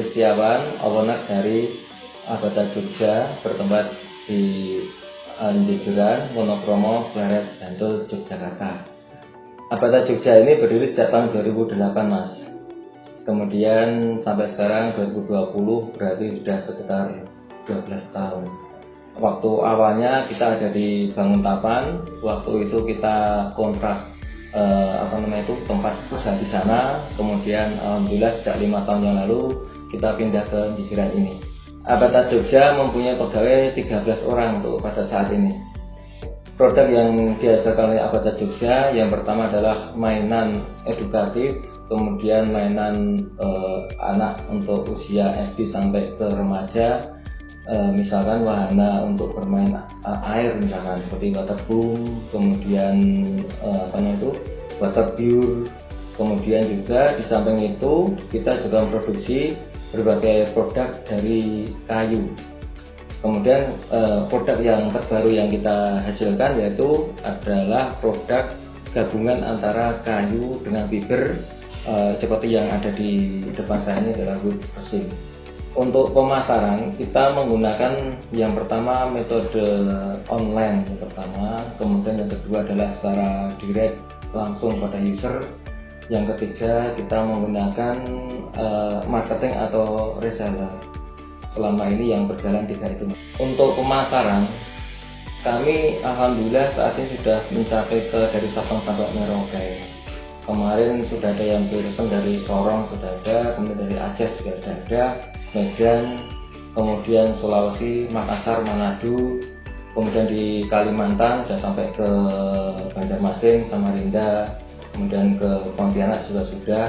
Setiawan, owner dari Abata Jogja, bertempat di Jejuran, Wonokromo, Pleret, Bantul, Yogyakarta. Abata Jogja ini berdiri sejak tahun 2008, Mas. Kemudian sampai sekarang 2020, berarti sudah sekitar 12 tahun. Waktu awalnya kita ada di Banguntapan, waktu itu kita kontrak tempat usaha di sana. Kemudian alhamdulillah sejak 5 tahun yang lalu kita pindah ke Jejuran ini. Abata Jogja mempunyai pegawai 13 orang untuk pada saat ini. Produk yang dihasilkan oleh Abata Jogja yang pertama adalah mainan edukatif, kemudian mainan anak untuk usia SD sampai ke remaja, misalkan wahana untuk bermain air, misalkan seperti waterboom, kemudian waterbear. Kemudian juga di samping itu kita juga memproduksi berbagai produk dari kayu. Kemudian produk yang terbaru yang kita hasilkan yaitu adalah produk gabungan antara kayu dengan fiber, seperti yang ada di depan saya ini adalah wood resin. Untuk pemasaran kita menggunakan yang pertama metode online yang pertama, kemudian yang kedua adalah secara direct langsung pada user, yang ketiga kita menggunakan marketing atau reseller. Selama ini yang berjalan 3 itu. Untuk pemasaran kami alhamdulillah saat ini sudah mencapai dari Sabang sampai Merauke. Kemarin sudah ada yang pesan dari Sorong sudah ada, kemudian dari Aceh juga sudah ada, Medan, kemudian Sulawesi, Makassar, Manado, kemudian di Kalimantan sudah sampai ke Banjarmasin, Samarinda, kemudian ke Pontianak juga sudah.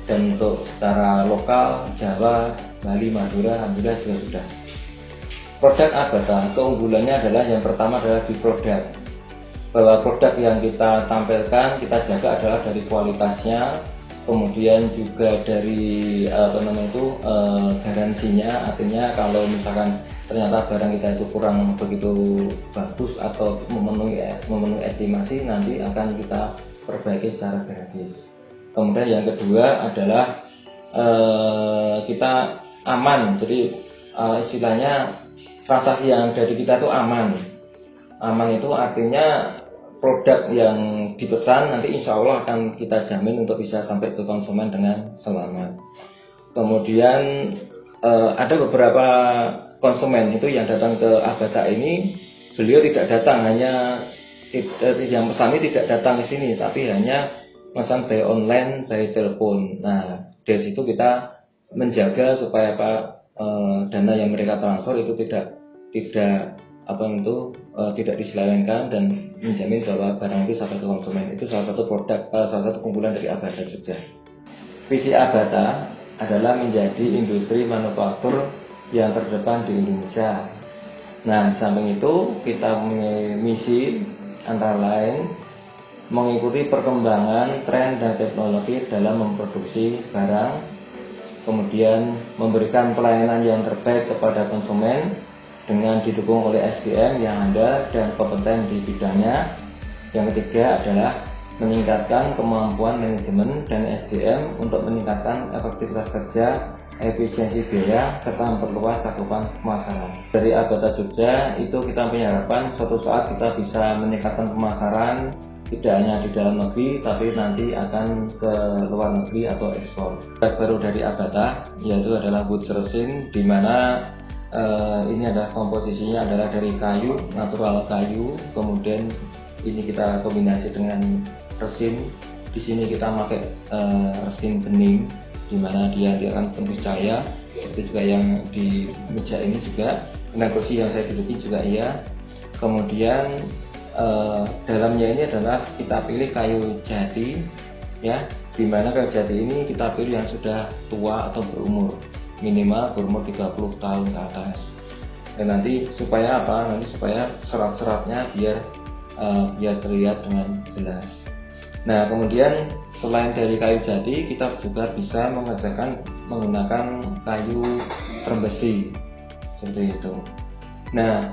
Dan untuk secara lokal, Jawa, Bali, Madura, alhamdulillah juga sudah. Produk Abata, keunggulannya adalah yang pertama adalah di produk. Bahwa produk yang kita tampilkan, kita jaga adalah dari kualitasnya, kemudian juga dari garansinya. Artinya kalau misalkan ternyata barang kita itu kurang begitu bagus atau memenuhi estimasi, nanti akan kita perbaiki secara gratis. Kemudian yang kedua adalah kita aman, jadi istilahnya transaksi yang dari kita itu aman. Aman itu artinya produk yang dipesan nanti insya Allah akan kita jamin untuk bisa sampai ke konsumen dengan selamat. Kemudian ada beberapa konsumen itu yang datang ke Abata ini, beliau tidak datang, hanya yang pesan ini tidak datang ke sini, tapi hanya pesan by online, by telepon. Nah, dari situ kita menjaga supaya dana yang mereka transfer itu tidak diselewengkan dan menjamin bahwa barang itu sampai ke konsumen. Itu salah satu keunggulan dari Abata Jogja. Visi Abata adalah menjadi industri manufaktur yang terdepan di Indonesia. Nah, di samping itu kita memiliki misi antara lain mengikuti perkembangan tren dan teknologi dalam memproduksi barang, kemudian memberikan pelayanan yang terbaik kepada konsumen dengan didukung oleh SDM yang ada dan kompeten di bidangnya. Yang ketiga adalah meningkatkan kemampuan manajemen dan SDM untuk meningkatkan efektivitas kerja, efisiensi biaya, serta memperluas cakupan pemasaran. Dari Abata Jogja itu kita punya harapan suatu saat kita bisa meningkatkan pemasaran tidak hanya di dalam negeri, tapi nanti akan ke luar negeri atau ekspor. Produk baru dari Abata yaitu adalah wood resin, di mana ini adalah komposisinya adalah dari kayu, natural kayu, kemudian ini kita kombinasi dengan resin. Di sini kita pakai resin bening, di mana dia akan tembus cahaya. Seperti juga yang di meja ini juga, dengan kursi yang saya duduki juga iya. Kemudian dalamnya ini adalah kita pilih kayu jati, ya, di mana kayu jati ini kita pilih yang sudah tua atau berumur, minimal berumur 30 tahun ke atas. Dan nanti supaya apa? Nanti supaya serat-seratnya biar terlihat dengan jelas. Nah, kemudian selain dari kayu jati, kita juga bisa mengerjakan menggunakan kayu trembesi seperti itu. Nah,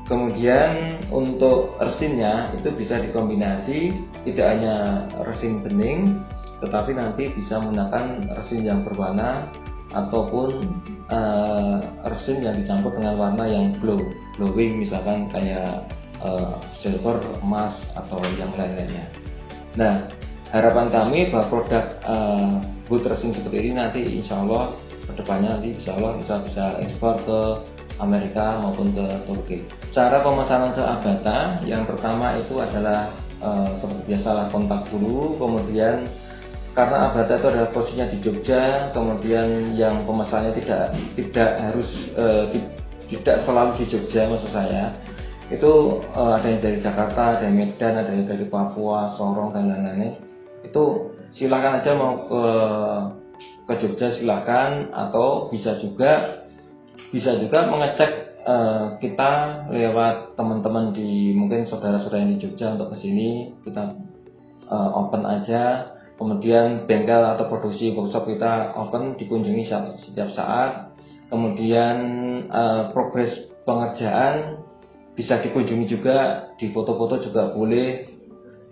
kemudian untuk resinnya itu bisa dikombinasi, tidak hanya resin bening, tetapi nanti bisa menggunakan resin yang berwarna ataupun resin yang dicampur dengan warna yang glowing, misalkan kayak silver, emas, atau yang lain-lainnya. Nah, harapan kami bahwa produk wood resin seperti ini nanti insya Allah kedepannya nanti insya Allah bisa ekspor ke Amerika maupun ke Turki. Cara pemesanan ke Abata yang pertama itu adalah seperti biasalah kontak dulu, kemudian karena Abata itu adalah posisinya di Jogja, kemudian yang pemesannya tidak harus tidak selalu di Jogja, maksud saya itu ada yang dari Jakarta, ada yang Medan, ada yang dari Papua, Sorong, dan lain-lain. Itu silakan aja mau ke Jogja silakan, atau bisa juga mengecek kita lewat teman-teman di mungkin saudara-saudara yang di Jogja untuk kesini, kita open aja. Kemudian bengkel atau produksi workshop kita open, dikunjungi setiap saat. Kemudian progres pengerjaan bisa dikunjungi juga, di foto-foto juga boleh.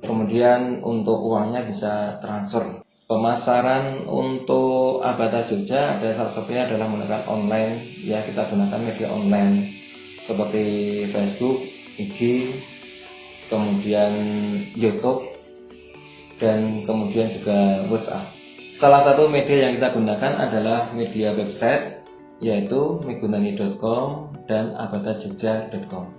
Kemudian untuk uangnya bisa transfer. Pemasaran untuk Abata Jogja ada salah satunya adalah menggunakan online, ya kita gunakan media online seperti Facebook, IG, kemudian YouTube, dan kemudian juga WhatsApp. Salah satu media yang kita gunakan adalah media website, yaitu megunani.com dan abatajogja.com.